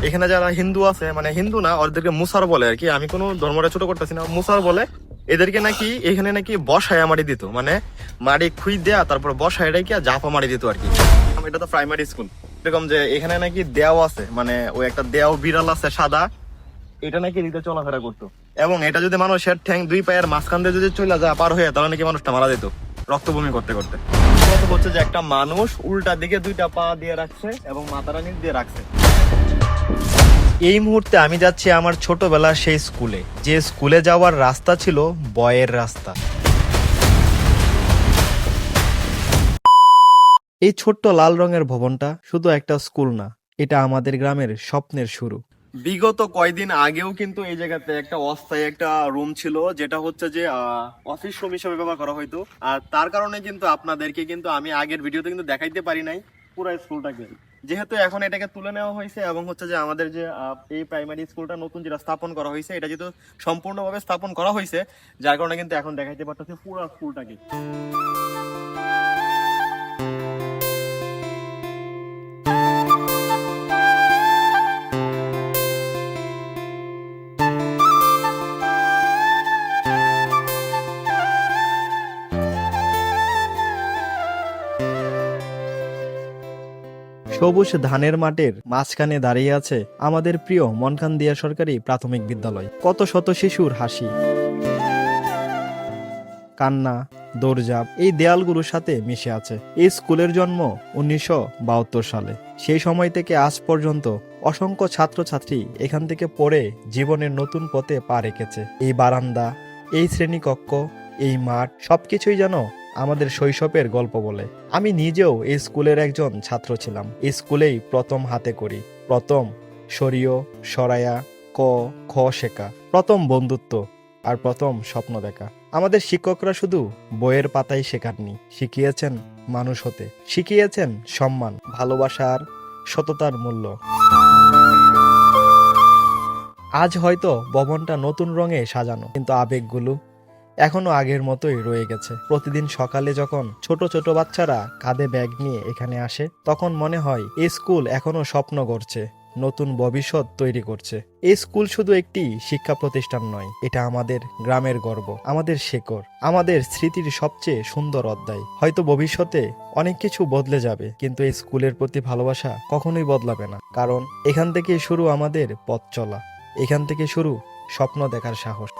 এখানে যারা হিন্দু আছে, মানে হিন্দু না, ওদেরকে মুসার বলে আর কি, আমি কোনো ধর্মটা ছোট করতেছি না, মুসার বলে। এদেরকে নাকি এখানে নাকি বসায় মাটি দিত, মানে মাটি খুই দেয়া তারপর বসায় রেখে জাপা মাটি দিত আর কি। এটা তো প্রাইমারি স্কুল। এরকম যে এখানে নাকি দেয়াও আছে, মানে ওই একটা দেয়াও বিড়াল আছে সাদা, এটা নাকি দিতে চলাফেরা করতো। এবং এটা যদি মানুষের ঠ্যাং দুই পায়ের মাঝখান দিয়ে যদি চলে যায় পার হয়ে, তাহলে নাকি মানুষটা মারা যেত রক্তভূমি করতে করতে। হচ্ছে যে একটা মানুষ উল্টা দিকে দুইটা পা দিয়ে রাখছে এবং মাথাটা নিচ দিয়ে রাখছে। এই মুহূর্তে আমি যাচ্ছি আমার ছোটবেলার সেই স্কুলে, যে স্কুলে যাওয়ার রাস্তা ছিল বয়ের রাস্তা। এই ছোট্ট লাল রঙের ভবনটা শুধু একটা স্কুল না, এটা আমাদের গ্রামের স্বপ্নের শুরু। বিগত কয়েকদিন আগেও কিন্তু এই জায়গাতে একটা অস্থায়ী একটা রুম ছিল, যেটা হচ্ছে যে অফিস রুম হিসেবে ব্যবহার করা হইতো। আর তার কারণে কিন্তু আপনাদেরকে কিন্তু আমি আগের ভিডিওতে কিন্তু দেখাইতে পারি নাই পুরো স্কুলটাকে, যেহেতু এখন এটাকে তুলে নেওয়া হয়েছে। এবং হচ্ছে যে আমাদের যে এই প্রাইমারি স্কুলটা নতুন যেটা স্থাপন করা হয়েছে, এটা যেহেতু সম্পূর্ণভাবে স্থাপন করা হয়েছে, যার কারণে কিন্তু এখন দেখাইতে পারতেছি পুরো স্কুলটাকে। সবুজ ধানের মাঠের মাঝখানে দাঁড়িয়ে আছে আমাদের প্রিয় মনকান্দিয়া সরকারি প্রাথমিক বিদ্যালয়। কত শত শিশুর হাসি, কান্না, দৌড়ঝাঁপ এই দেয়ালগুলোর সাথে মিশে আছে। এই স্কুলের জন্ম 1972 সালে। সেই সময় থেকে আজ পর্যন্ত অসংখ্য ছাত্রছাত্রী এখান থেকে পড়ে জীবনের নতুন পথে পা রেখেছে। এই বারান্দা, এই শ্রেণীকক্ষ, এই মাঠ সবকিছুই যেন আমাদের শৈশবের গল্প বলে। আমি নিজেও এই স্কুলের একজন ছাত্র ছিলাম। এই স্কুলেই প্রথম হাতে করি, প্রথম সরিয় সরায়া ক খ শেখা, প্রথম বন্ধুত্ব আর প্রথম স্বপ্ন দেখা। আমাদের শিক্ষকরা শুধু বইয়ের পাতাই শেখাননি, শিখিয়েছেন মানুষ হতে, শিখিয়েছেন সম্মান, ভালোবাসার, সততার মূল্য। আজ হয়তো ভবনটা নতুন রঙে সাজানো, কিন্তু আবেগগুলো এখনো আগের মতোই রয়ে গেছে। প্রতিদিন সকালে যখন ছোট ছোট বাচ্চারা কাঁধে ব্যাগ নিয়ে এখানে আসে, তখন মনে হয় এই স্কুল এখনো স্বপ্ন গড়ছে, নতুন ভবিষ্যৎ তৈরি করছে। এই স্কুল শুধু একটি শিক্ষা প্রতিষ্ঠান নয়, এটা আমাদের গ্রামের গর্ব, আমাদের শেকড়, আমাদের স্মৃতির সবচেয়ে সুন্দর অধ্যায়। হয়তো ভবিষ্যতে অনেক কিছু বদলে যাবে, কিন্তু এই স্কুলের প্রতি ভালোবাসা কখনোই বদলাবে না। কারণ এখান থেকে শুরু আমাদের পথ চলা, এখান থেকে শুরু স্বপ্ন দেখার সাহস।